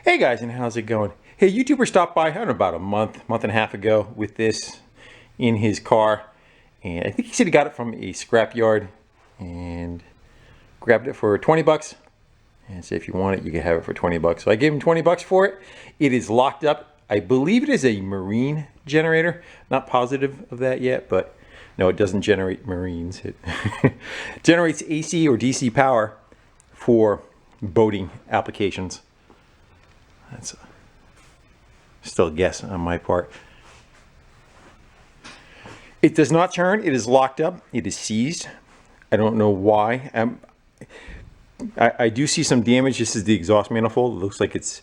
Hey guys, and how's it going? Hey, YouTuber stopped by, I don't know, about a month and a half ago with this in his car. And I think he said he got it from a scrap yard and grabbed it for 20 bucks. And said if you want it, you can have it for 20 bucks. So I gave him 20 bucks for it. It is locked up. I believe it is a marine generator. Not positive of that yet, but no, it doesn't generate marines. It generates AC or DC power for boating applications. That's still a guess on my part. It does not turn. It is locked up. It is seized. I don't know why. I do see some damage. This is the exhaust manifold. It looks like it's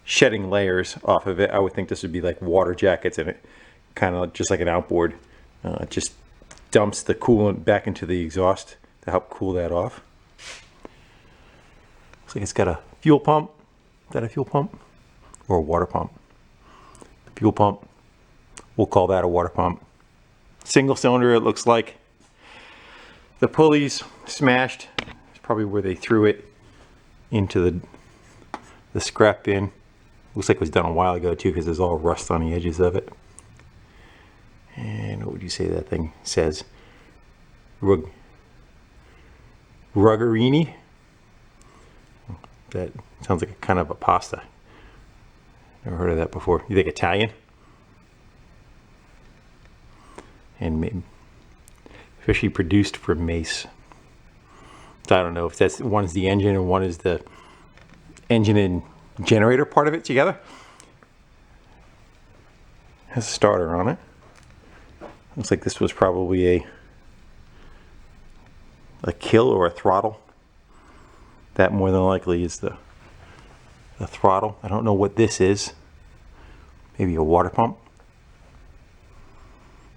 shedding layers off of it. I would think this would be like water jackets in it, kind of just like an outboard. It just dumps the coolant back into the exhaust to help cool that off. Looks like it's got a fuel pump. Is that a fuel pump or a water pump? Fuel pump. We'll call that a water pump. Single cylinder, it looks like. The pulleys smashed. It's probably where they threw it into the scrap bin. Looks like it was done a while ago too, because there's all rust on the edges of it. And what would you say that thing says? Ruggerini? That sounds like a kind of a pasta. Never heard of that before. You think Italian? And maybe officially produced for mace. So I don't know if that's one's the engine and one is the engine and generator part of it together. Has a starter on it. Looks like this was probably a kill or a throttle. That more than likely is the throttle. I don't know what this is. Maybe a water pump.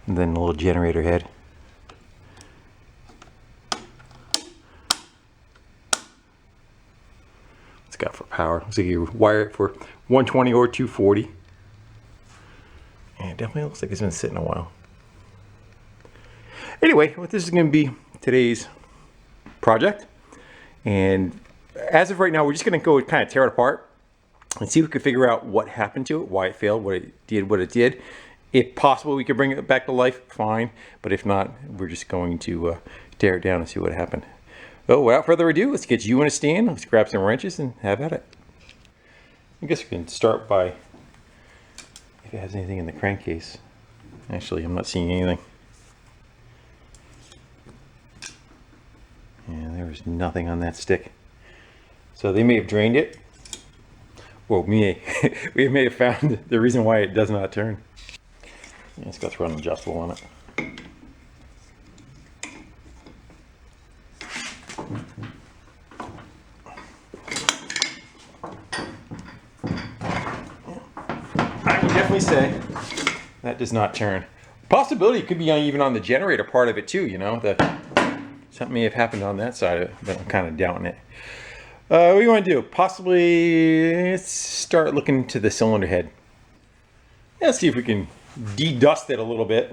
And then a little generator head. It's got for power. Looks like you wire it for 120 or 240. And it definitely looks like it's been sitting a while. Anyway, what this is going to be today's project. And as of right now, we're just going to go kind of tear it apart and see if we can figure out what happened to it, why it failed, what it did. If possible, we could bring it back to life, fine. But if not, we're just going to tear it down and see what happened. So without further ado, let's get you in a stand. Let's grab some wrenches and have at it. I guess we can start by if it has anything in the crankcase. Actually, I'm not seeing anything. Yeah, there was nothing on that stick. So they may have drained it. Well, we may have found the reason why it does not turn. Yeah, it's got to run adjustable on it. I would definitely say that does not turn. Possibility it could be even on the generator part of it too, you know, something may have happened on that side of it, but I'm kind of doubting it. What do you want to do? Possibly let's start looking to the cylinder head. Yeah, let's see if we can de-dust it a little bit.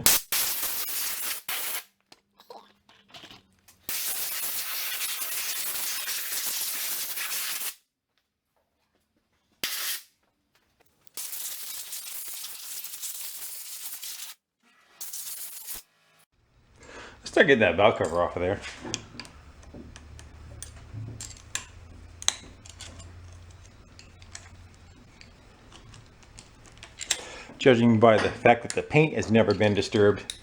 Let's start getting that valve cover off of there. Judging by the fact that the paint has never been disturbed,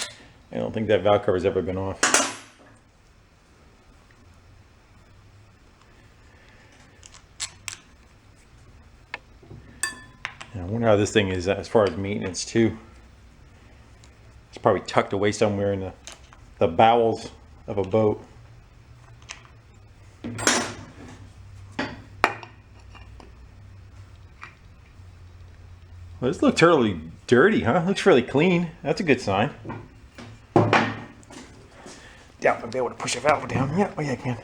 I don't think that valve cover has ever been off. I wonder how this thing is as far as maintenance too. It's probably tucked away somewhere in the bowels of a boat. Well, this looks totally dirty, huh? Looks really clean. That's a good sign. Doubt if I'll be able to push a valve down. Yeah, oh yeah, I can.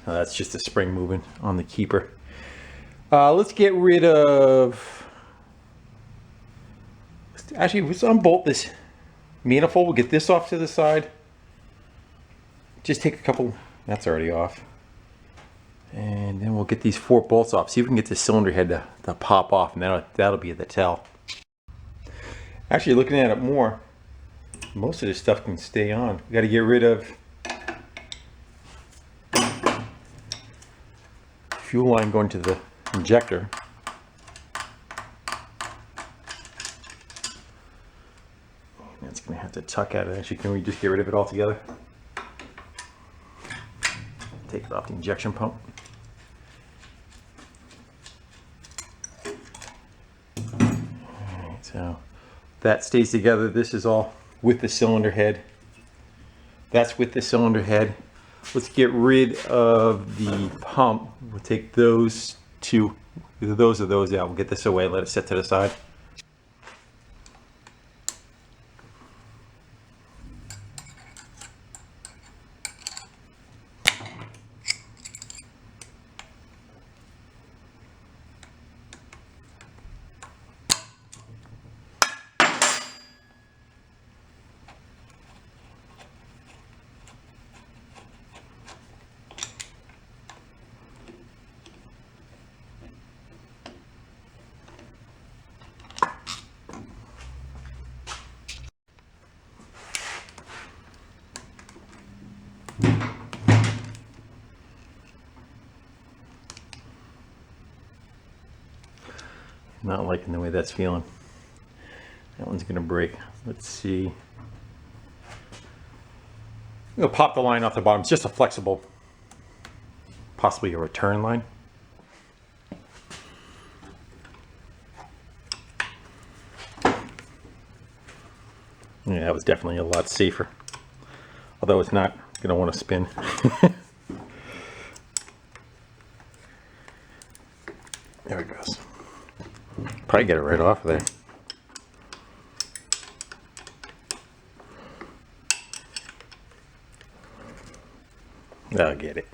Oh, that's just a spring moving on the keeper. Let's get rid of... Actually, let's unbolt this manifold. We'll get this off to the side. just take a couple, that's already off. And then we'll get these 4 bolts off. See if we can get the cylinder head to pop off, and that'll be the tell. Actually, looking at it more, most of this stuff can stay on. We got to get rid of fuel line going to the injector. That's going to have to tuck out of it. Actually, can we just get rid of it altogether? Take it off the injection pump. Alright, so that stays together. This is all with the cylinder head. That's with the cylinder head. Let's get rid of the pump. We'll take those two, either those or those out. We'll get this away, let it set to the side. Not liking the way that's feeling. That one's gonna break. Let's see. I'm gonna pop the line off the bottom. It's just a flexible, possibly a return line. Yeah, that was definitely a lot safer. Although it's not gonna want to spin. There it goes. Probably get it right off of there. I'll get it.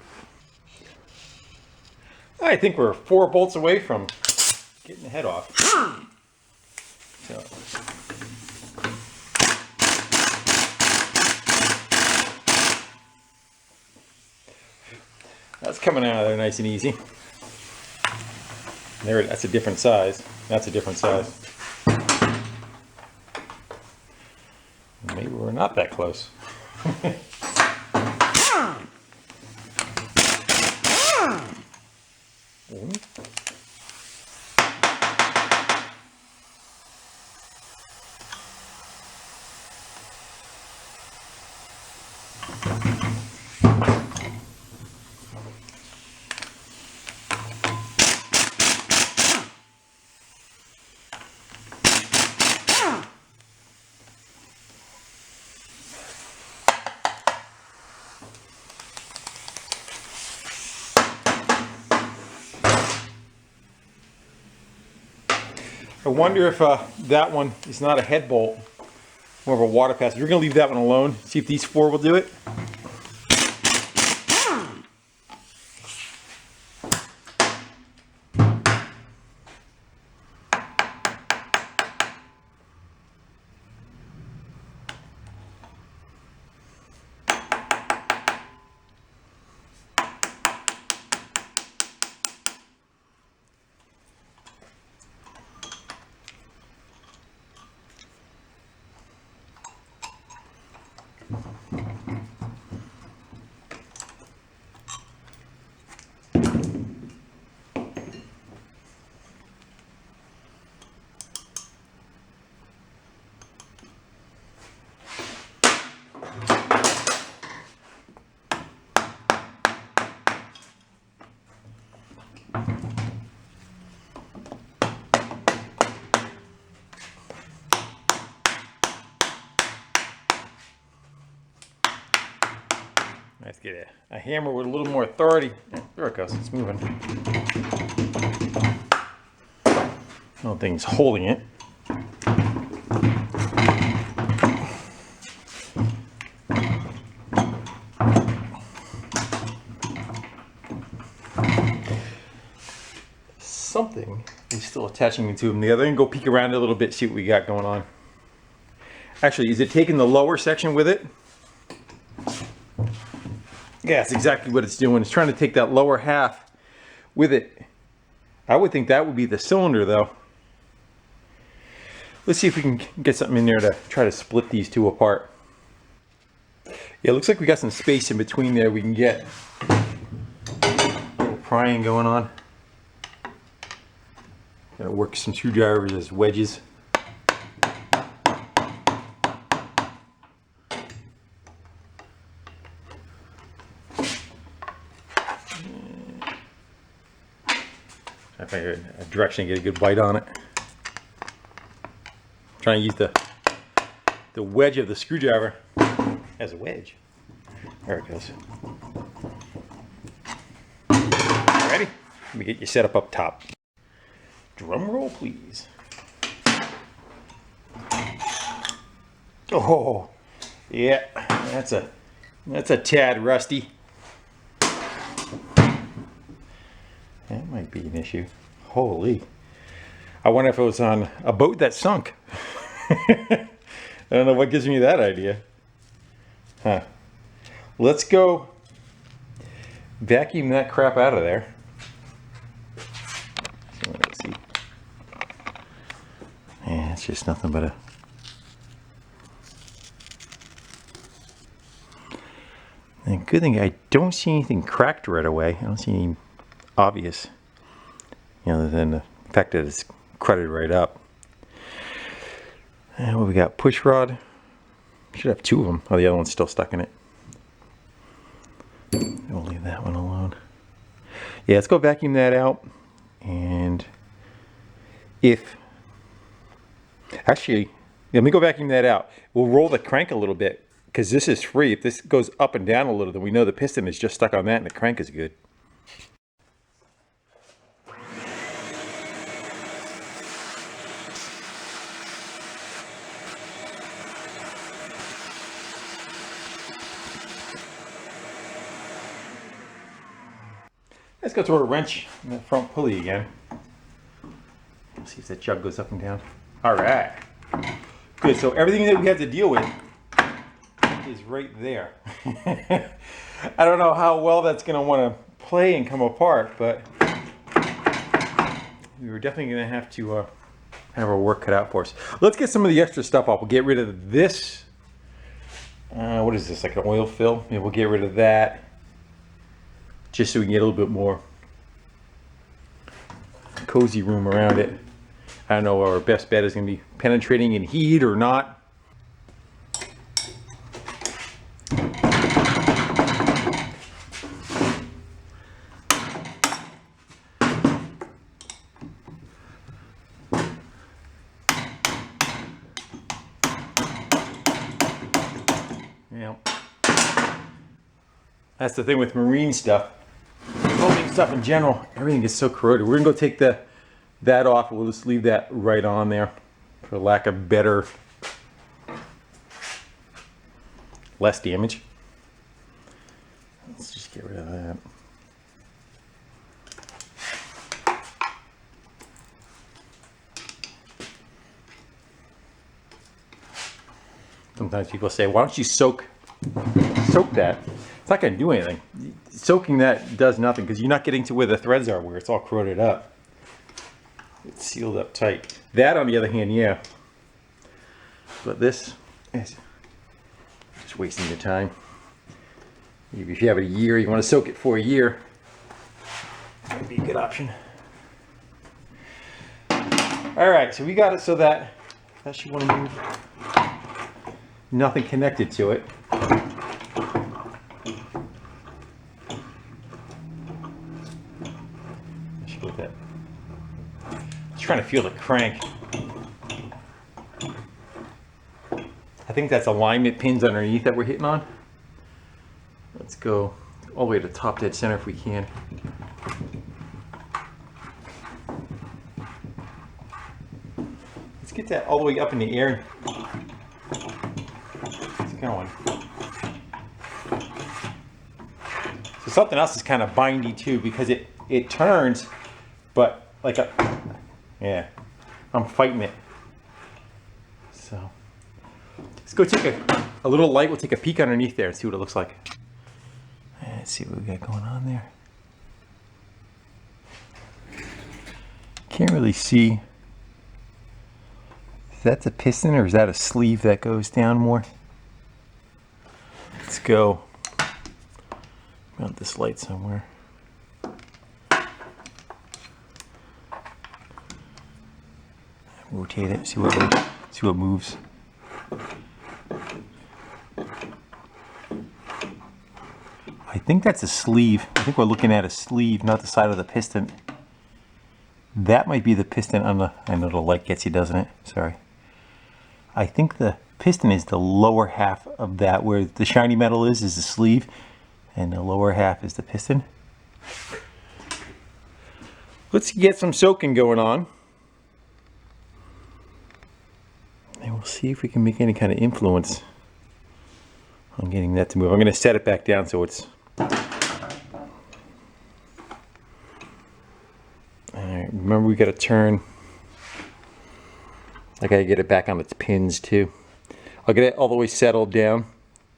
I think we're 4 bolts away from getting the head off. So. That's coming out of there nice and easy. There, that's a different size. That's a different size. Maybe we're not that close. I wonder if that one is not a head bolt, more of a water pass. We're going to leave that one alone. See if these 4 will do it. Let's get a hammer with a little more authority. There it goes, it's moving. I don't think it's holding it. Something is still attaching me to them together. And go peek around a little bit, see what we got going on. Actually, is it taking the lower section with it? Yeah, that's exactly what it's doing. It's trying to take that lower half with it. I would think that would be the cylinder though. Let's see if we can get something in there to try to split these two apart. Yeah, it looks like we got some space in between there. We can get a little prying going on. Gotta work some screwdrivers as wedges. I figured a direction to get a good bite on it. Trying to use the wedge of the screwdriver as a wedge. There it goes. Ready? Let me get you set up top. Drum roll, please. Oh, yeah, that's a tad rusty. That might be an issue. Holy. I wonder if it was on a boat that sunk. I don't know what gives me that idea. Huh. Let's go vacuum that crap out of there. Let's see. Yeah, it's just nothing but a... And good thing I don't see anything cracked right away. I don't see any obvious, other than the fact that it's crudded right up. And what we got? Push rod. Should have two of them. Oh, the other one's still stuck in it. We'll leave that one alone. Yeah, let's go vacuum that out. And if actually, let me go vacuum that out. We'll roll the crank a little bit because this is free. If this goes up and down a little, then we know the piston is just stuck on that and the crank is good. Let's go throw a wrench in the front pulley again. See if that jug goes up and down. All right. Good, so everything that we have to deal with is right there. I don't know how well that's gonna wanna play and come apart, but we're definitely gonna have to have our work cut out for us. Let's get some of the extra stuff off. We'll get rid of this. What is this, like an oil fill? Maybe we'll get rid of that, just so we can get a little bit more cozy room around it. I don't know, our best bet is going to be penetrating in heat or not. Yeah. That's the thing with marine stuff. Welding stuff in general, everything gets so corroded. We're gonna go take that off. We'll just leave that right on there, for lack of better, less damage. Let's just get rid of that. Sometimes people say, why don't you soak that? It's not going to do anything. Soaking that does nothing because you're not getting to where the threads are, where it's all corroded up. It's sealed up tight. That, on the other hand, yeah. But this is just wasting your time. If you have a year, you want to soak it for a year, that would be a good option. All right, so we got it so that should want to move. Nothing connected to it. Trying to feel the crank. I think that's alignment pins underneath that we're hitting on. Let's go all the way to top dead center if we can. Let's get that all the way up in the air. It's going. So something else is kind of bindy too, because it turns, but like a, yeah, I'm fighting it. So let's go take a little light. We'll take a peek underneath there and see what it looks like. And Let's see what we got going on there. Can't really see. Is that the piston or is that a sleeve that goes down more? Let's go mount this light somewhere. Rotate it, see what moves. I think that's a sleeve. I think we're looking at a sleeve, not the side of the piston. That might be the piston on the, I know the light gets you, doesn't it? Sorry. I think the piston is the lower half of that, where the shiny metal is the sleeve, and the lower half is the piston. Let's get some soaking going on. And we'll see if we can make any kind of influence on getting that to move. I'm going to set it back down so it's... Alright, remember we got to turn. I got to get it back on its pins too. I'll get it all the way settled down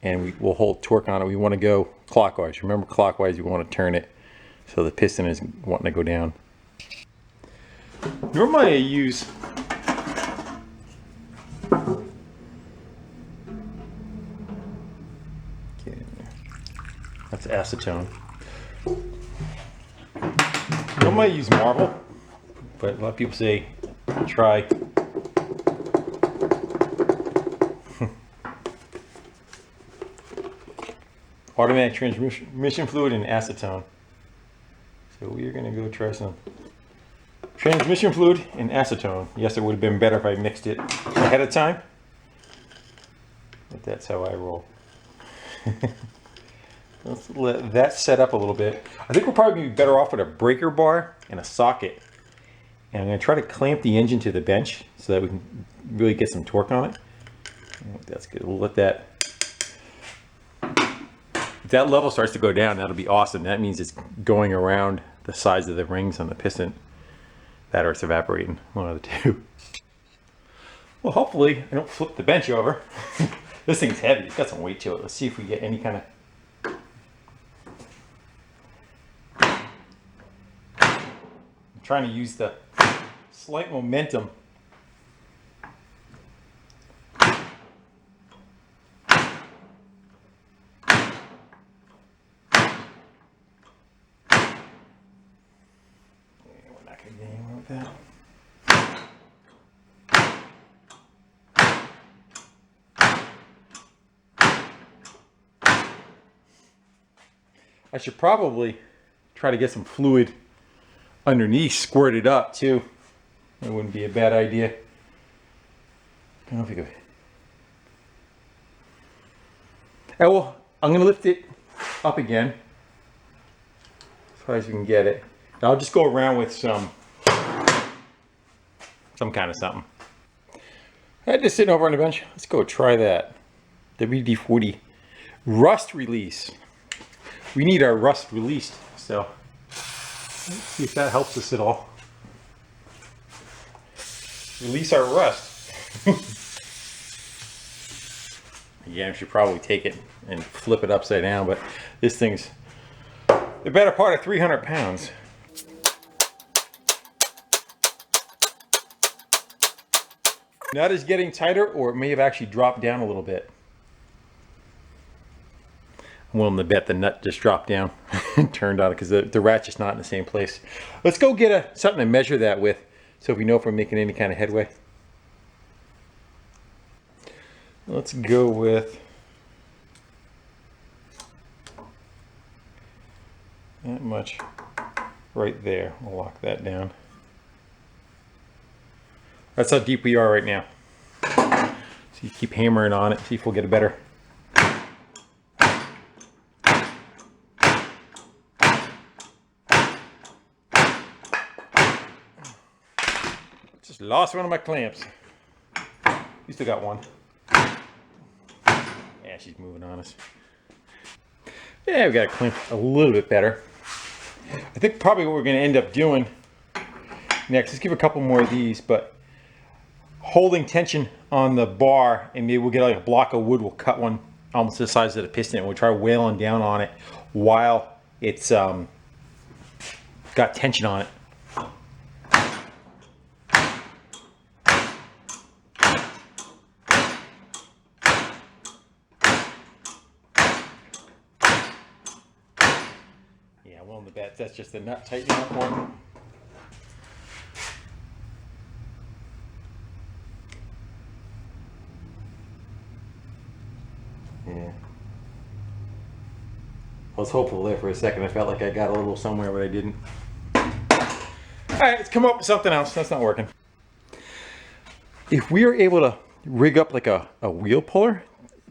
and we'll hold torque on it. We want to go clockwise. Remember, clockwise you want to turn it so the piston is wanting to go down. Normally I use that's acetone. Normally I use marble, but a lot of people say try automatic transmission fluid and acetone. So we are going to go try some transmission fluid and acetone. Yes, it would have been better if I mixed it ahead of time, but that's how I roll. Let's let that set up a little bit. I think we're probably going to be better off with a breaker bar and a socket. And I'm going to try to clamp the engine to the bench so that we can really get some torque on it. That's good. We'll let that... If that level starts to go down, that'll be awesome. That means it's going around the sides of the rings on the piston. That or it's evaporating. One of the two. Well, hopefully I don't flip the bench over. This thing's heavy. It's got some weight to it. Let's see if we get any kind of... Trying to use the slight momentum. Yeah, we're not going to get anywhere with that. I should probably try to get some fluid underneath, squirted up too. That wouldn't be a bad idea. I don't know if you could. Well, I'm going to lift it up again as far as we can get it. And I'll just go around with some kind of something. I had this sitting over on the bench. Let's go try that. WD-40 rust release. We need our rust released, so let's see if that helps us at all. Release our rust. Again, I should probably take it and flip it upside down, but this thing's the better part of 300 pounds. Nut is getting tighter, or it may have actually dropped down a little bit. I'm willing to bet the nut just dropped down and turned on it because the ratchet's not in the same place. Let's go get something to measure that with so we know if we're making any kind of headway. Let's go with that much right there. We'll lock that down. That's how deep we are right now. So you keep hammering on it, see if we'll get a better. Just lost one of my clamps. You still got one. Yeah, she's moving on us. Yeah, we got to clamp a little bit better. I think probably what we're going to end up doing next, let's give a couple more of these, but holding tension on the bar, and maybe we'll get like a block of wood, we'll cut one almost the size of the piston, and we'll try wailing down on it, while it's got tension on it. Yeah, I'm willing to bet that's just the nut tightening up more. Yeah. I was hopeful there for a second. I felt like I got a little somewhere, but I didn't. Alright, let's come up with something else. That's not working. If we are able to rig up like a wheel puller,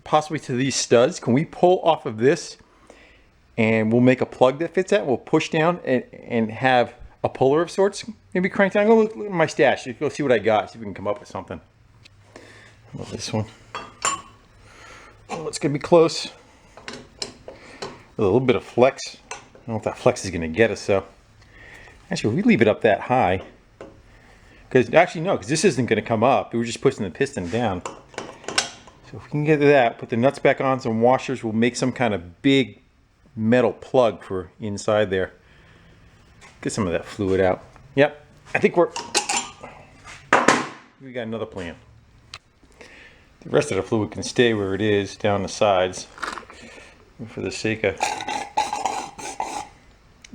possibly to these studs, can we pull off of this and we'll make a plug that fits that? We'll push down and have a puller of sorts. Maybe crank down. Go look at my stash. Go see what I got. See if we can come up with something. How about this one? Oh, it's gonna be close. A little bit of flex. I don't know if that flex is gonna get us, so actually we leave it up that high. Because actually no, because this isn't gonna come up. We were just pushing the piston down. So if we can get to that, put the nuts back on, some washers, we'll make some kind of big metal plug for inside there. Get some of that fluid out. Yep, I think we got another plan. The rest of the fluid can stay where it is down the sides. And for the sake of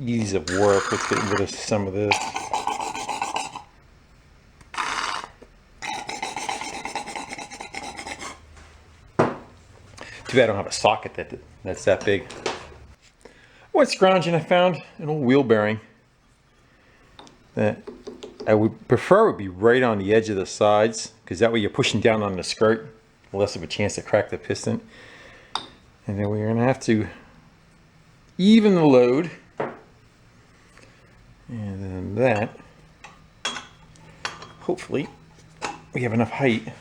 ease of work, let's get rid of some of this. Too bad I don't have a socket that's that big. I went scrounging, I found an old wheel bearing that I would prefer would be right on the edge of the sides, because that way you're pushing down on the skirt, less of a chance to crack the piston. And then we're going to have to even the load, and then that, hopefully we have enough height.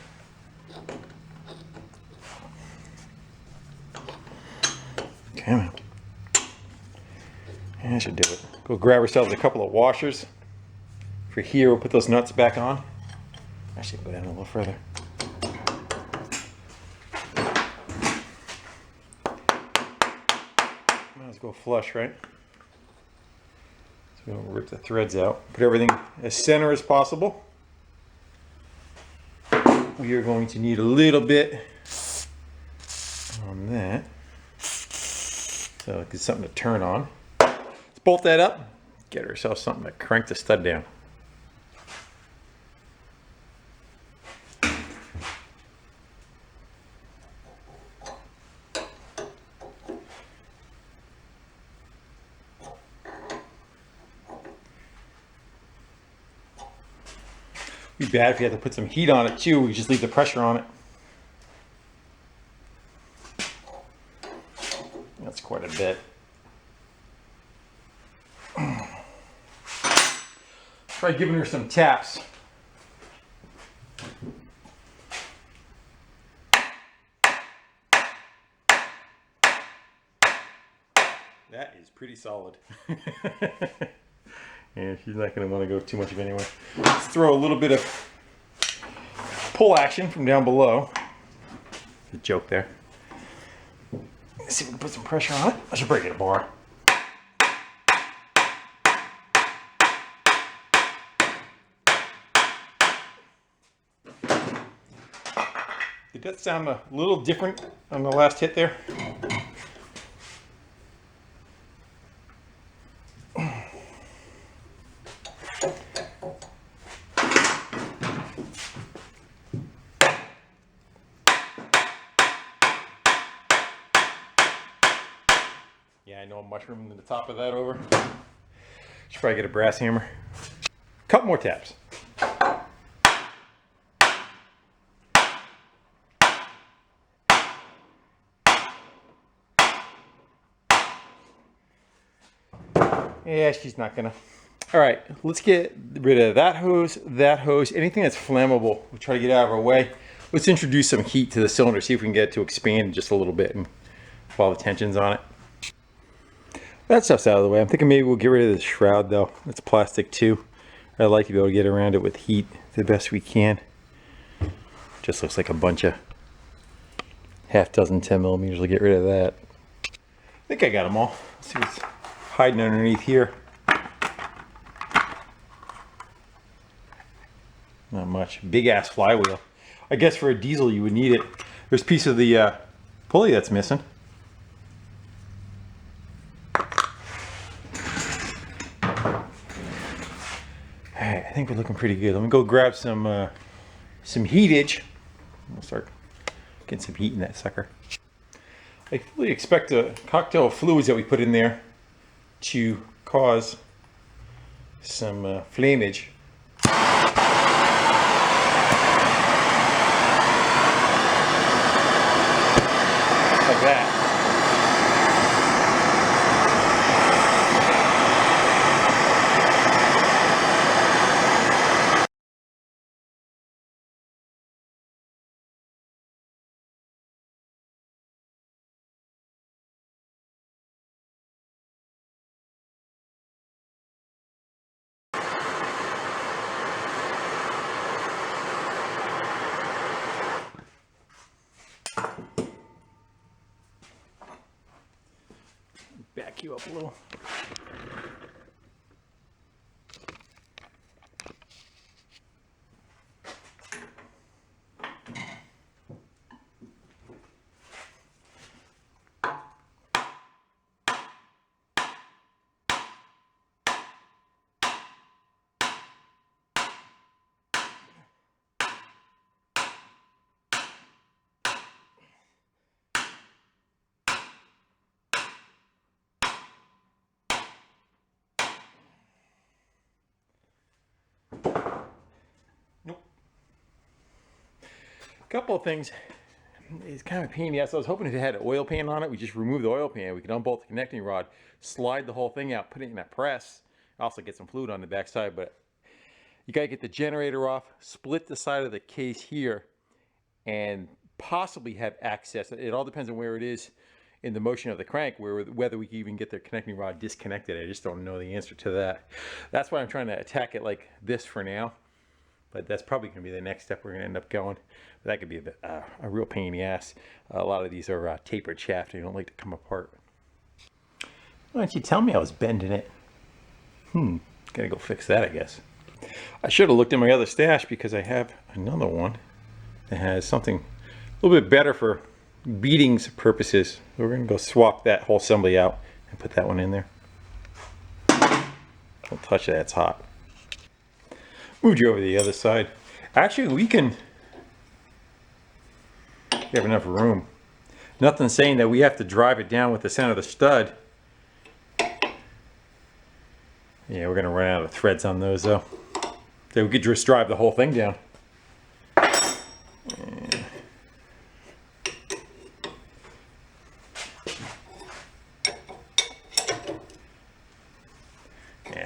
Okay, man. That should do it. Go grab ourselves a couple of washers. For here, we'll put those nuts back on. Actually, go down a little further. Might as well flush, right? So we don't rip the threads out. Put everything as center as possible. We are going to need a little bit on that. So it's something to turn on. Let's bolt that up. Get ourselves something to crank the stud down. It'd be bad if you had to put some heat on it too. We just leave the pressure on it. That's quite a bit. Try giving her some taps. That is pretty solid. And she's not going to want to go too much of anywhere. Let's throw a little bit of pull action from down below. A joke there. Let's see if we can put some pressure on it. I should break it a bar. Did that sound a little different on the last hit there? Yeah, I know I'm mushrooming the top of that over. Should probably get a brass hammer. Couple more taps. Yeah, she's not gonna. All right, let's get rid of that hose, anything that's flammable. We'll try to get out of our way. Let's introduce some heat to the cylinder, see if we can get it to expand just a little bit and while the tension's on it. That stuff's out of the way. I'm thinking maybe we'll get rid of this shroud though. It's plastic too. I'd like to be able to get around it with heat the best we can. Just looks like a bunch of half dozen 10 millimeters. We'll get rid of that. think I got them all. Let's see what's hiding underneath here. Not much. Big ass flywheel. I guess for a diesel you would need it. There's a piece of the pulley that's missing. Alright, I think we're looking pretty good. Let me go grab some heatage. We'll start getting some heat in that sucker. I fully expect the cocktail of fluids that we put in there to cause some flammage. Like that. Back you up a little. Nope. A couple of things. It's kind of a pain in the ass. I was hoping if it had an oil pan on it, we just remove the oil pan. We could unbolt the connecting rod, slide the whole thing out, put it in that press. Also get some fluid on the back side, but you gotta get the generator off, split the side of the case here, and possibly have access. It all depends on where it is in the motion of the crank, whether we can even get the connecting rod disconnected. I just don't know the answer to that. That's why I'm trying to attack it like this for now. But that's probably going to be the next step we're going to end up going. But that could be a real pain in the ass. A lot of these are tapered shaft. They don't like to come apart. Why don't you tell me I was bending it? Gotta go fix that, I guess. I should have looked in my other stash because I have another one that has something a little bit better for beatings purposes. So we're going to go swap that whole assembly out and put that one in there. Don't touch that, it's hot. Moved you over to the other side. Actually, we have enough room. Nothing saying that we have to drive it down with the center of the stud. Yeah, we're going to run out of threads on those though. So we could just drive the whole thing down. Yeah,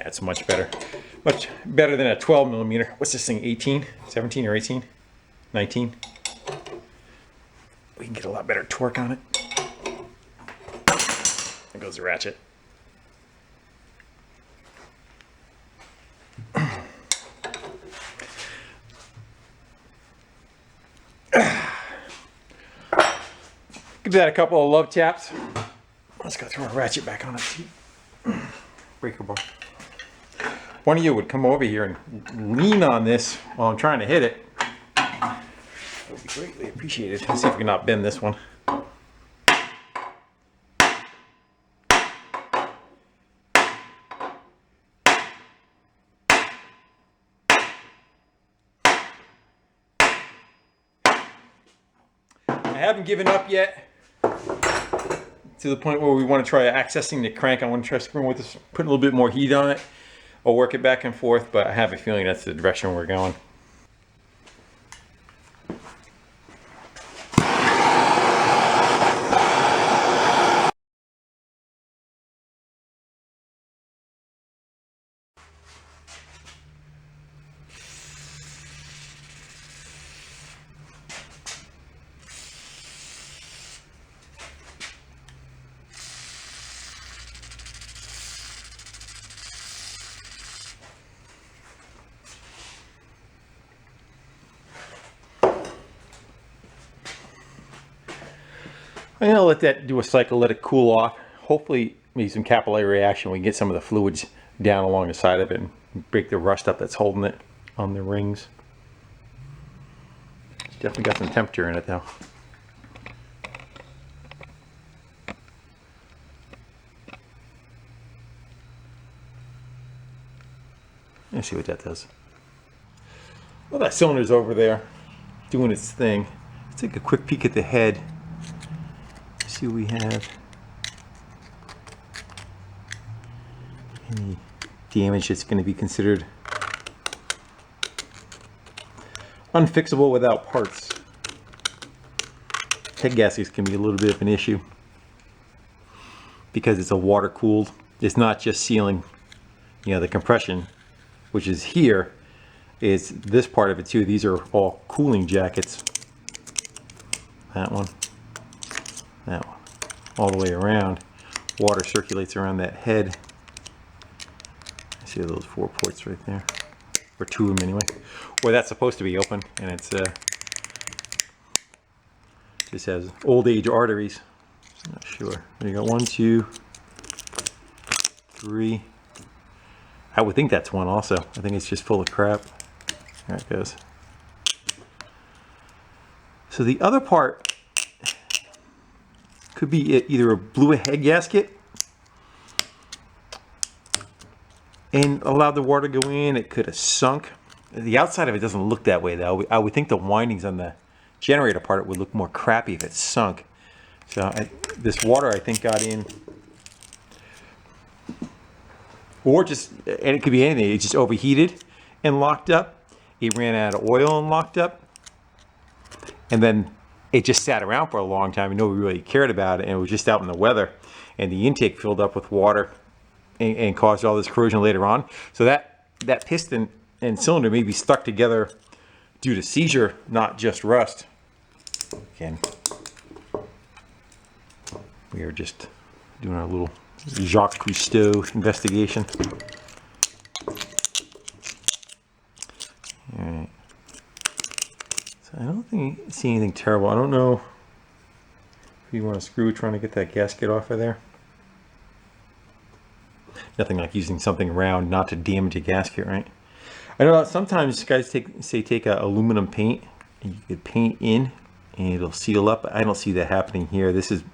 it's much better. Much better than a 12 millimeter. What's this thing, 18? 17 or 18? 19? We can get a lot better torque on it. There goes the ratchet. Give that a couple of love taps. Let's go throw a ratchet back on it. Breaker bar. One of you would come over here and lean on this while I'm trying to hit it. That would be greatly appreciated. Let's see if we can not bend this one. I haven't given up yet to the point where we want to try accessing the crank. I want to try screwing with this, put a little bit more heat on it. I'll work it back and forth, but I have a feeling that's the direction we're going. I'm gonna let that do a cycle, let it cool off. hopefully maybe some capillary reaction. We can get some of the fluids down along the side of it and break the rust up that's holding it on the rings. It's definitely got some temperature in it though. Let's see what that does. Well, that cylinder's over there doing its thing. Let's take a quick peek at the head. See what we have. Any damage that's going to be considered unfixable without parts. Head gaskets can be a little bit of an issue because it's a water cooled. It's not just sealing, you know, the compression, which is here. It's this part of it too. These are all cooling jackets. That one, all the way around. Water circulates around that head. See those 4 ports right there, or 2 of them anyway. Well, that's supposed to be open, and it's just has old age arteries. I'm not sure. You got 1, 2, 3. I would think that's one also. I think it's just full of crap. There it goes. So the other part could be either a blew a head gasket and allowed the water to go in. It could have sunk. The outside of it doesn't look that way though. I would think the windings on the generator part would look more crappy if it sunk. So this water I think got in, or just, and it could be anything. It just overheated and locked up. It ran out of oil and locked up. And then it just sat around for a long time and nobody really cared about it, and it was just out in the weather, and the intake filled up with water and caused all this corrosion later on. So that piston and cylinder may be stuck together due to seizure, not just rust. Again, we are just doing our little Jacques Cousteau investigation. All right. So I don't see anything terrible. I don't know if you want a screw trying to get that gasket off of there. Nothing like using something round not to damage a gasket, right? I know sometimes guys take a aluminum paint and you could paint in and it'll seal up. I don't see that happening here. This is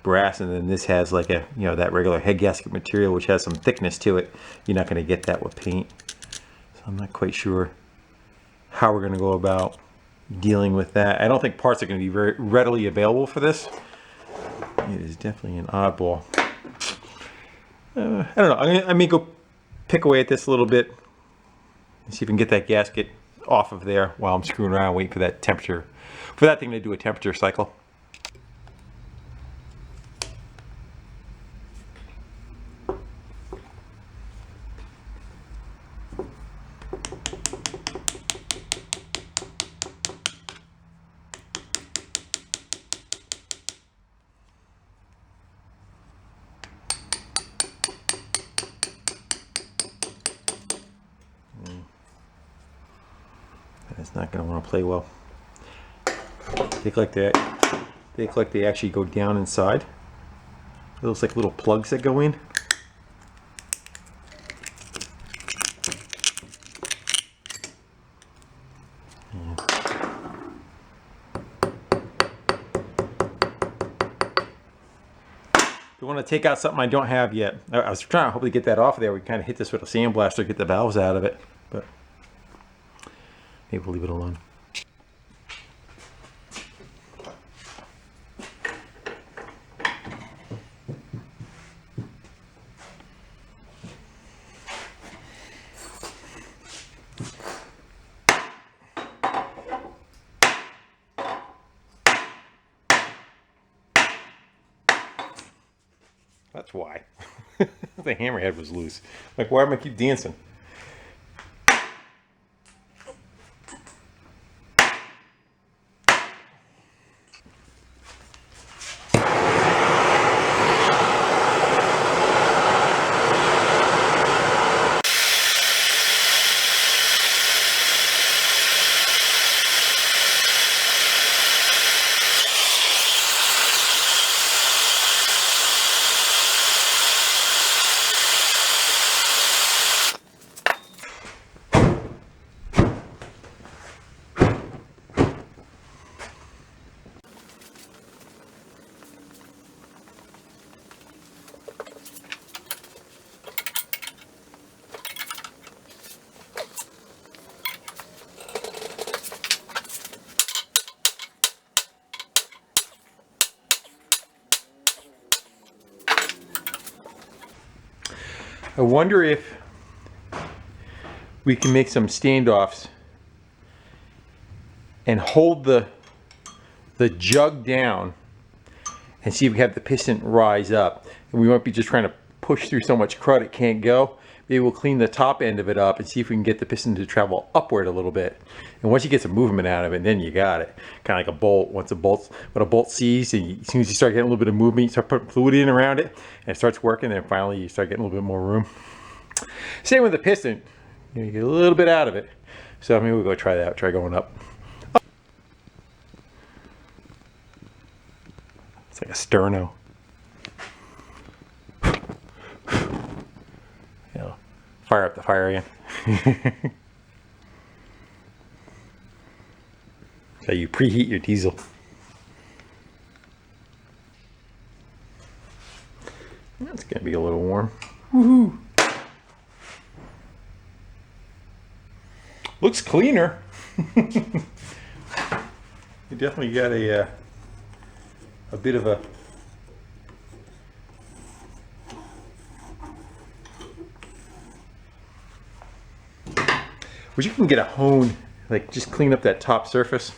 brass, and then this has like a, you know, that regular head gasket material which has some thickness to it. You're not going to get that with paint. So I'm not quite sure how we're going to go about dealing with that. I don't think parts are going to be very readily available for this. It is definitely an oddball. I don't know. I may go pick away at this a little bit and see if we can get that gasket off of there while I'm screwing around, waiting for that temperature, for that thing to do a temperature cycle. It's not going to want to play well. They look like they actually go down inside. It looks like little plugs that go in. If you want to take out something I don't have yet, I was trying to hopefully get that off of there. We kind of hit this with a sandblaster, get the valves out of it, but maybe we'll leave it alone. That's why. The hammerhead was loose. Like, why am I keep dancing? I wonder if we can make some standoffs and hold the jug down and see if we have the piston rise up. And we won't be just trying to push through so much crud it can't go. Maybe we'll clean the top end of it up and see if we can get the piston to travel upward a little bit. And once you get some movement out of it, then you got it. Kind of like a bolt. What a bolt sees, and as soon as you start getting a little bit of movement, you start putting fluid in around it, and it starts working, and finally you start getting a little bit more room. Same with the piston. You get a little bit out of it. So maybe we'll go try that, try going up. It's like a sterno. Fire up the fire again. So you preheat your diesel. That's gonna be a little warm. Woohoo! Looks cleaner. You definitely got a bit of a wish you can get a hone, like just clean up that top surface.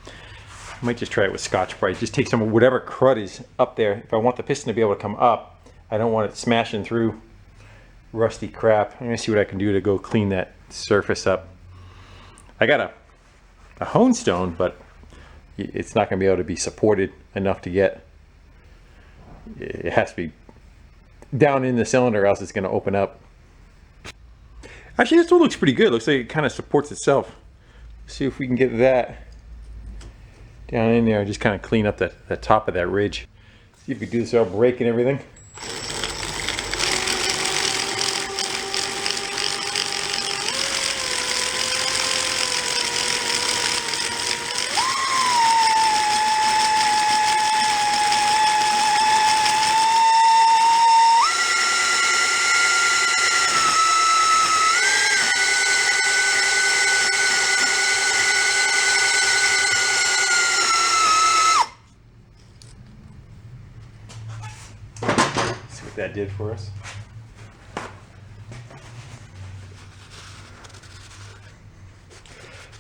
I might just try it with Scotch-Brite. Just take some of whatever crud is up there. If I want the piston to be able to come up, I don't want it smashing through rusty crap. I'm gonna see what I can do to go clean that surface up. I got a hone stone, but it's not gonna be able to be supported enough to get. It has to be down in the cylinder, or else it's gonna open up. Actually, this one looks pretty good. Looks like it kind of supports itself. Let's see if we can get that down in there and just kind of clean up the top of that ridge. See if we can do this without breaking everything. That did for us.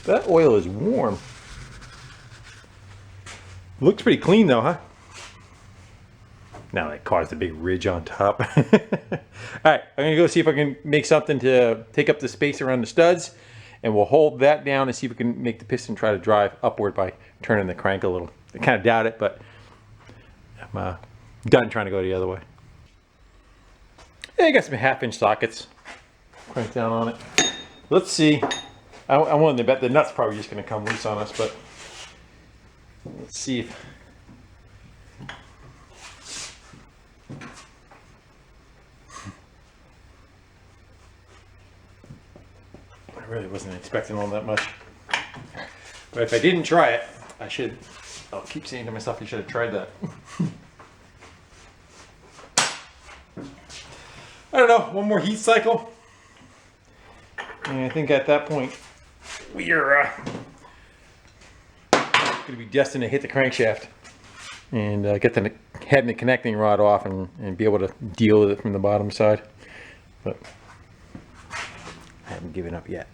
That oil is warm. Looks pretty clean though, huh? Now that caused a big ridge on top. All right, I'm gonna go see if I can make something to take up the space around the studs, and we'll hold that down and see if we can make the piston try to drive upward by turning the crank a little. I kind of doubt it, but I'm done trying to go the other way. Yeah, I got some 1/2-inch sockets. Crank down on it. Let's see. I'm willing to bet the nut's probably just going to come loose on us, but let's see if. I really wasn't expecting all that much. But if I didn't try it, I should. I'll keep saying to myself, I should have tried that. I don't know, one more heat cycle. And I think at that point, we are going to be destined to hit the crankshaft and get the head and the connecting rod off and be able to deal with it from the bottom side. But I haven't given up yet.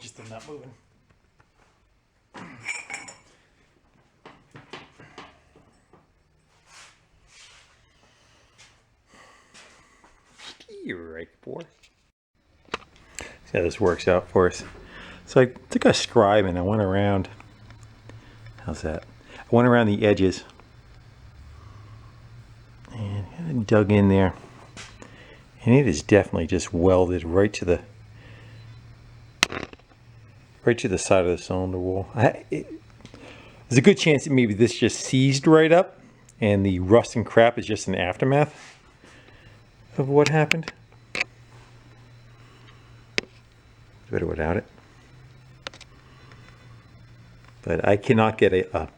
Just them not moving. You're right, boy. See how this works out for us. So I took a scribe and I went around. How's that? I went around the edges and dug in there, and it is definitely just welded right to the side of the cylinder wall. There's a good chance that maybe this just seized right up and the rust and crap is just an aftermath of what happened. better without it. But I cannot get I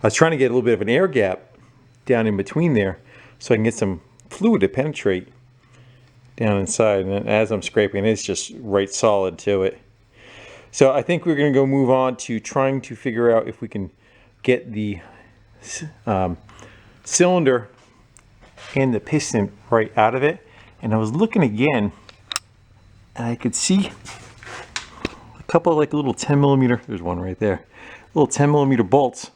was trying to get a little bit of an air gap down in between there so I can get some fluid to penetrate down inside. And as I'm scraping, it's just right solid to it. So I think we're going to go move on to trying to figure out if we can get the cylinder and the piston right out of it. And I was looking again, and I could see a couple of like little 10mm, there's one right there, little 10mm bolts.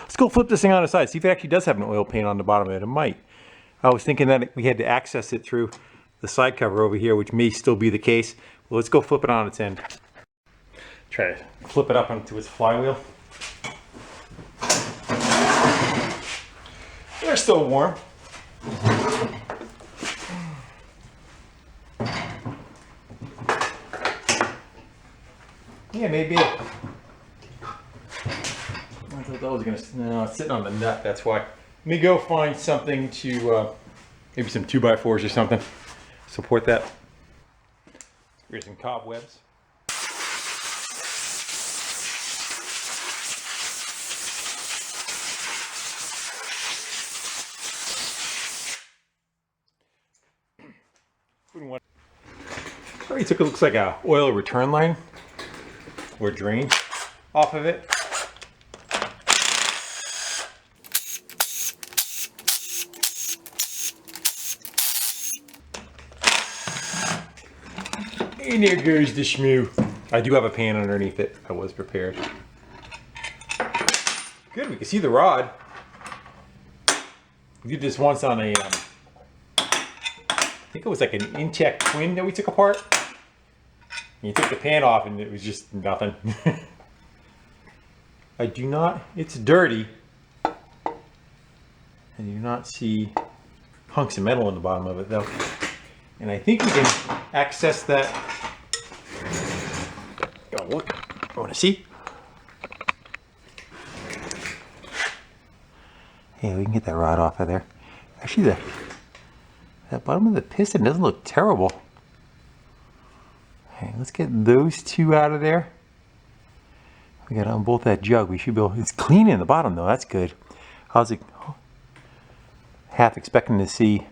Let's go flip this thing on the side, see if it actually does have an oil pan on the bottom of it. It might. I was thinking that we had to access it through the side cover over here, which may still be the case. Well, let's go flip it on its end. Try to flip it up onto its flywheel. They're still warm. Yeah, maybe. I thought that was gonna. No, it's sitting on the nut. That's why. Let me go find something to, maybe some 2x4s or something. Support that. Here's some cobwebs. Already took, it looks like a oil return line or drain off of it. And there goes the shmoo. I do have a pan underneath it. I was prepared. Good, we can see the rod. We did this once on a, I think it was like an Intech twin that we took apart. And you took the pan off and it was just nothing. I do not, it's dirty. I do not see hunks of metal on the bottom of it though. And I think we can access that. Oh, look, I want to see. Yeah, we can get that rod off of there. Actually, that bottom of the piston doesn't look terrible. Okay, let's get those two out of there. We got to unbolt that jug. We should be able, it's clean in the bottom though, that's good. I was half expecting to see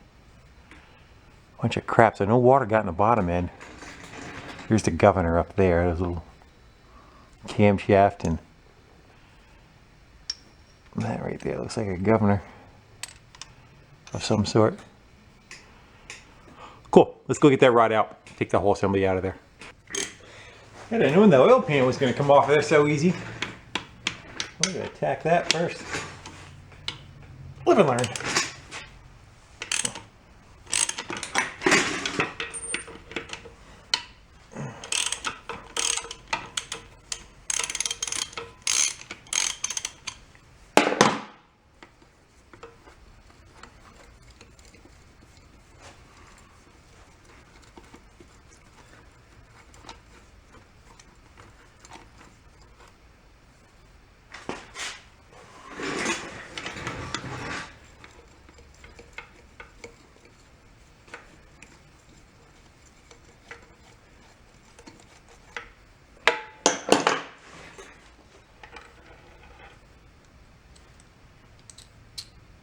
a bunch of crap. So no water got in the bottom end. Here's the governor up there. There's a little camshaft and that right there looks like a governor of some sort. Cool, let's go get that rod out. Take the whole assembly out of there. I didn't know the oil pan was going to come off of there so easy. We're going to attack that first. Live and learn.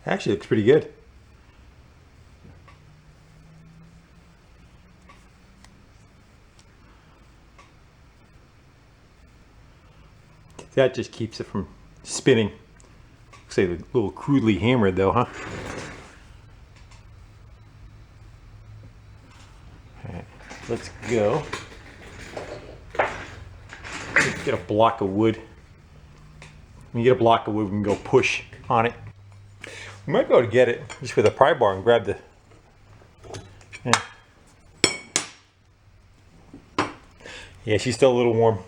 Actually, looks pretty good. That just keeps it from spinning. Looks like a little crudely hammered though, huh? Alright, let's go. Let's get a block of wood. When you get a block of wood, we can go push on it. We might be able to get it just with a pry bar and grab the... Yeah, she's still a little warm.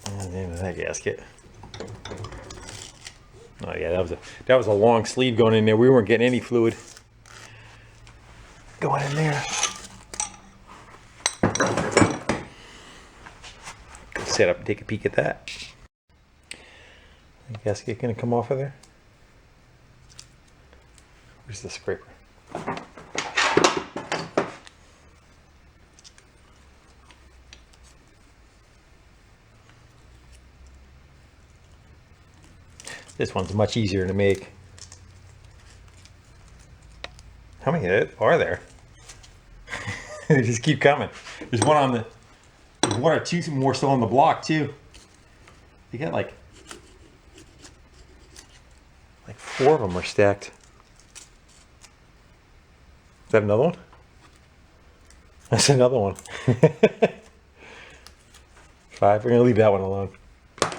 And the end of that gasket. Oh yeah, that was a long sleeve going in there. We weren't getting any fluid going in there. Set up and take a peek at that. gasket gonna come off of there? Where's the scraper? This one's much easier to make. How many are there? They just keep coming. There's one or two more still on the block too. You got like 4 of them are stacked. Is that another one? That's another one. 5. We're gonna leave that one alone. All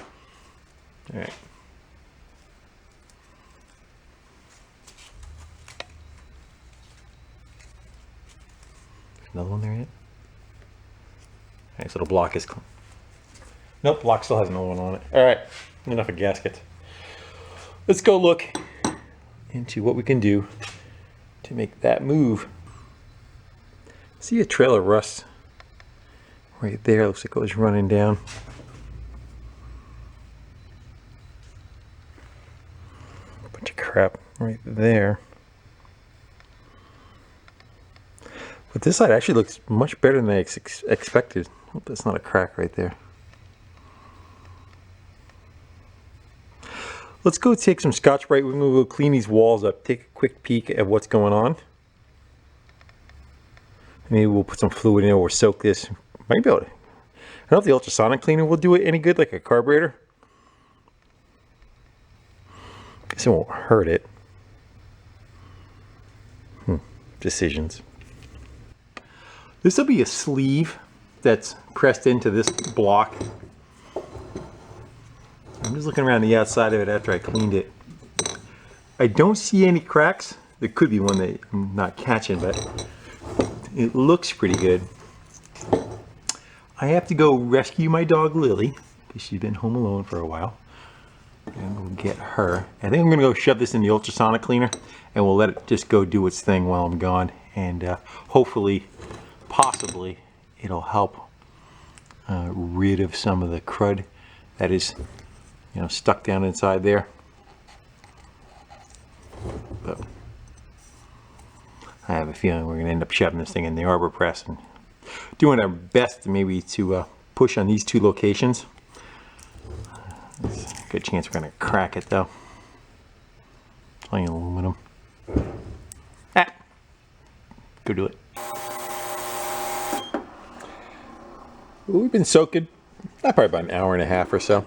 right. Another one there yet? Alright, so the block is clean. Nope, block still has another one on it. Alright, enough of gaskets. Let's go look into what we can do to make that move. See a trail of rust right there. Looks like it was running down. Bunch of crap right there. But this side actually looks much better than I expected. Hope that's not a crack right there. Let's go take some Scotch-Brite. We're going to go clean these walls up, take a quick peek at what's going on. Maybe we'll put some fluid in it or soak this. Might be able to. I don't know if the ultrasonic cleaner will do it any good, like a carburetor. Guess it won't hurt it. Decisions. This will be a sleeve that's pressed into this block. I'm just looking around the outside of it after I cleaned it. I don't see any cracks. There could be one that I'm not catching, but it looks pretty good. I have to go rescue my dog Lily because she's been home alone for a while. And we'll get her. I think I'm going to go shove this in the ultrasonic cleaner and we'll let it just go do its thing while I'm gone. And hopefully, possibly, it'll help rid of some of the crud that is, you know, stuck down inside there. But I have a feeling we're going to end up shoving this thing in the arbor press and doing our best maybe to push on these 2 locations. There's a good chance we're going to crack it though. Plain aluminum. Ah! Go do it. We've been soaking probably about an hour and a half or so.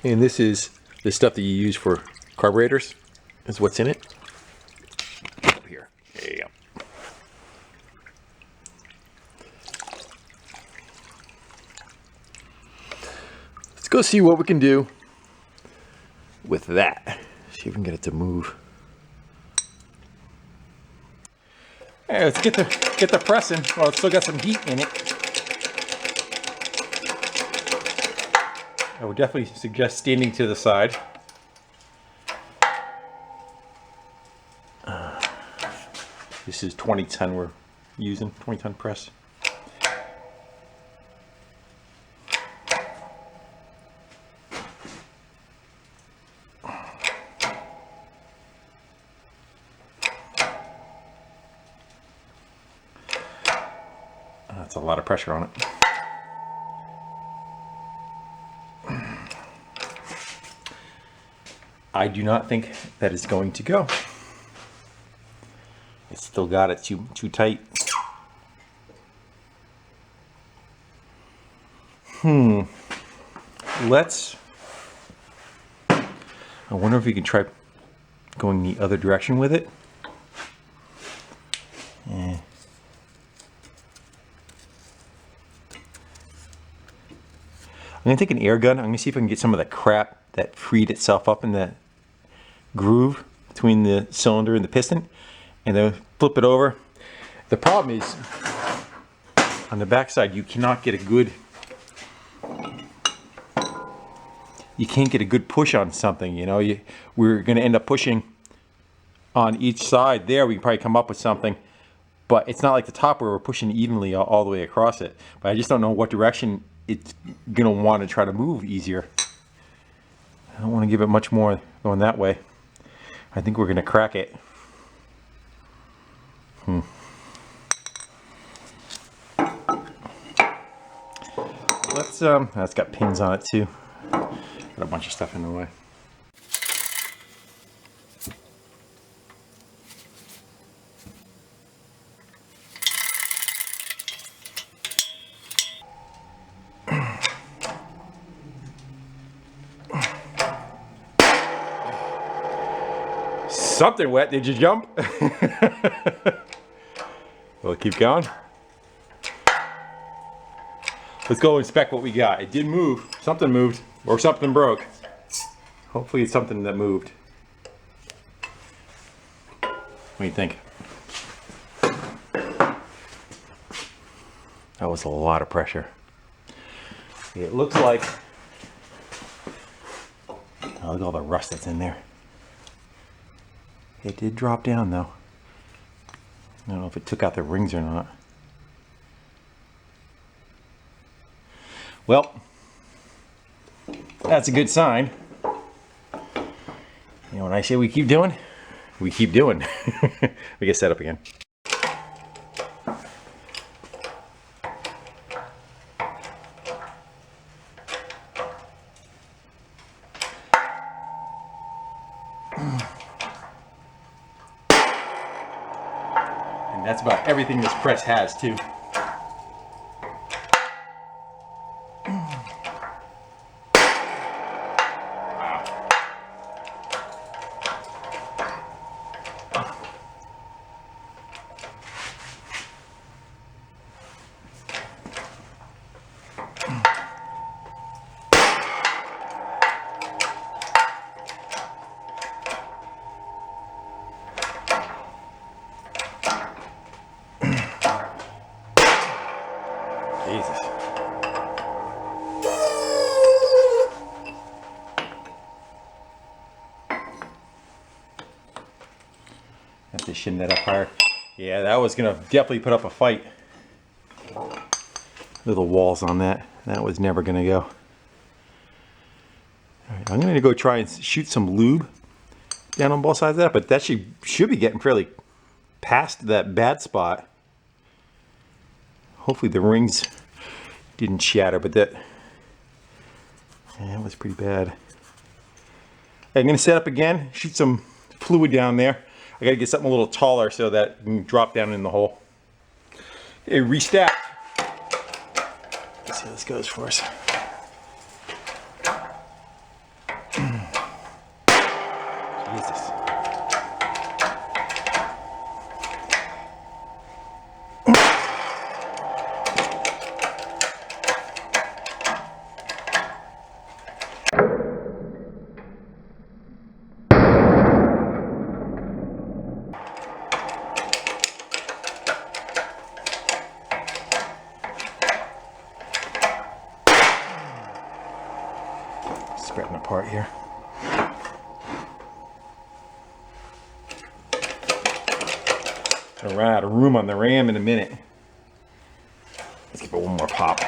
And this is the stuff that you use for carburetors. Is what's in it. Up here. There you go. Let's go see what we can do with that. See if we can get it to move. Hey, let's get the pressing. Well, it's still got some heat in it. I would definitely suggest standing to the side. This is 20-ton we're using, 20-ton press. That's a lot of pressure on it. I do not think that is going to go. It's still got it too tight. Let's. I wonder if we can try going the other direction with it. I'm gonna take an air gun. I'm gonna see if I can get some of the crap that freed itself up in the groove between the cylinder and the piston, and then flip it over. The problem is on the backside you cannot get a good. You can't get a good push on something. You know, we're gonna end up pushing on each side. There we can probably come up with something, but it's not like the top where we're pushing evenly all the way across it. But I just don't know what direction it's gonna want to try to move easier. I don't want to give it much more going that way. I think we're gonna crack it. Let's that's got pins on it too. Got a bunch of stuff in the way. Something wet. Did you jump? We'll keep going. Let's go inspect what we got. It did move. Something moved, or something broke. Hopefully it's something that moved. What do you think? That was a lot of pressure. It looks like, oh, look at all the rust that's in there. It did drop down though. I don't know if it took out the rings or not. Well, that's a good sign. You know, when I say we keep doing, we keep doing. We get set up again. And that's about everything this press has too. Jesus. Have to shim that up higher. Yeah, that was gonna definitely put up a fight. Little walls on that. That was never gonna go. All right, I'm gonna go try and shoot some lube down on both sides of that, but that should be getting fairly past that bad spot. Hopefully the rings didn't shatter, but that was pretty bad. I'm gonna set up again, shoot some fluid down there. I gotta get something a little taller so that it can drop down in the hole. Okay, restack. Let's see how this goes for us. Jesus. Spreading apart here. Gonna run out of room on the ram in a minute. Let's give it one more pop.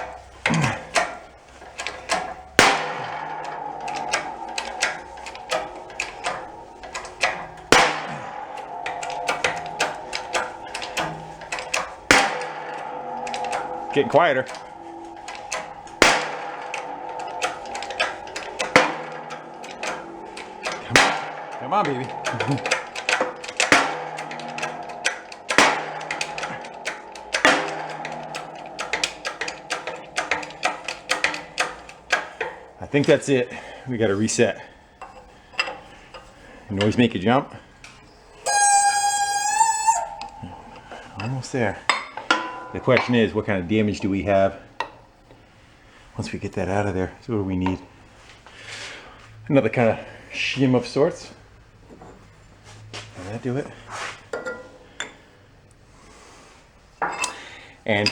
Getting quieter. Come on, baby. I think that's it. We got to reset. Noise make a jump. Almost there. The question is, what kind of damage do we have once we get that out of there? So what do we need? Another kind of shim of sorts. Does that do it? And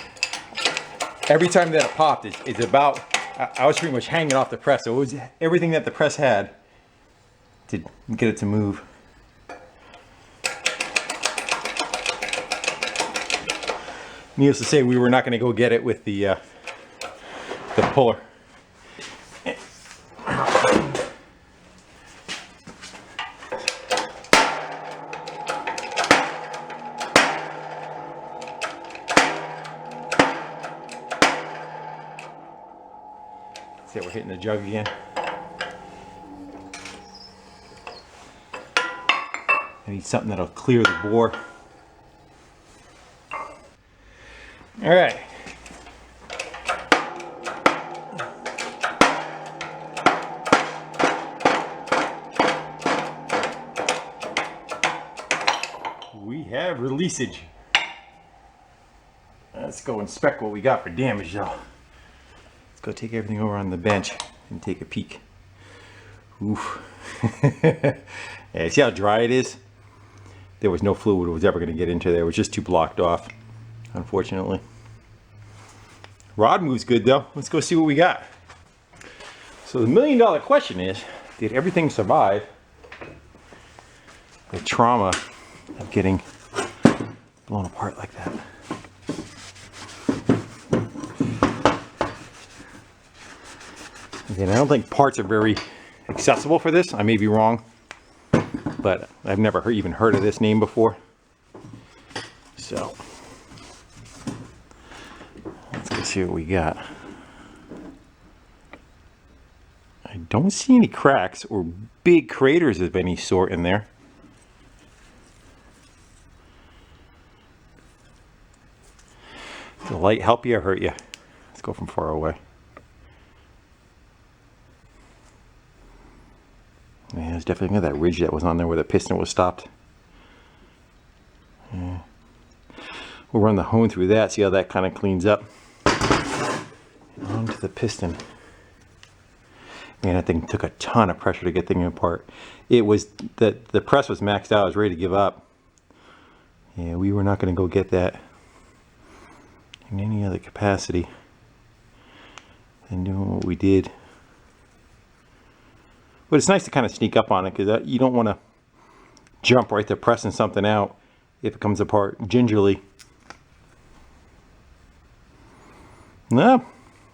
every time that it popped, it's about, I was pretty much hanging off the press. So it was everything that the press had to get it to move. Needless to say, we were not going to go get it with the the puller. See, we're hitting the jug again. I need something that'll clear the bore. All right. We have releasage. Let's go inspect what we got for damage, y'all. Let's go take everything over on the bench and take a peek. Oof. Yeah, see how dry it is? There was no fluid that was ever going to get into there. It was just too blocked off, unfortunately. Rod moves good though. Let's go see what we got. So the $1,000,000 question is, did everything survive the trauma of getting blown apart like that? Again, I don't think parts are very accessible for this. I may be wrong, but I've never even heard of this name before. So let's go see what we got. I don't see any cracks or big craters of any sort in there. Did the light help you or hurt you? Let's go from far away. Yeah, there's definitely that ridge that was on there where the piston was stopped. Yeah. We'll run the hone through that, see how that kind of cleans up. And onto the piston. Man, that thing took a ton of pressure to get things apart. It was the press was maxed out. I was ready to give up. Yeah, we were not going to go get that in any other capacity than doing what we did. But it's nice to kind of sneak up on it, because you don't want to jump right to pressing something out if it comes apart gingerly. No,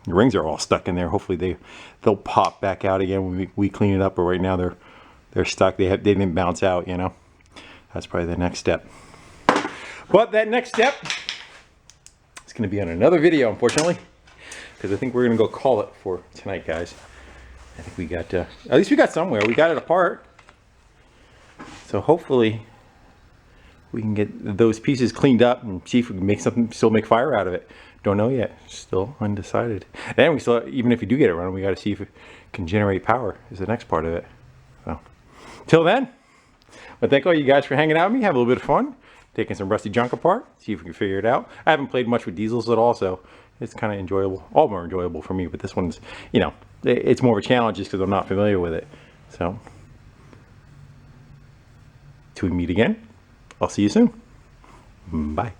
the rings are all stuck in there. Hopefully they'll pop back out again when we clean it up. But right now they're stuck. They didn't bounce out. You know, that's probably the next step. But that next step is going to be on another video, unfortunately, because I think we're going to go call it for tonight, guys. I think we got, at least we got somewhere. We got it apart. So hopefully we can get those pieces cleaned up and see if we can make something, still make fire out of it. Don't know yet. Still undecided. And we still, even if we do get it running, we got to see if it can generate power is the next part of it. So till then, but thank all you guys for hanging out with me. Have a little bit of fun taking some rusty junk apart. See if we can figure it out. I haven't played much with diesels at all, so it's kind of enjoyable. All more enjoyable for me, but this one's, you know, it's more of a challenge just because I'm not familiar with it. So, till we meet again, I'll see you soon. Bye.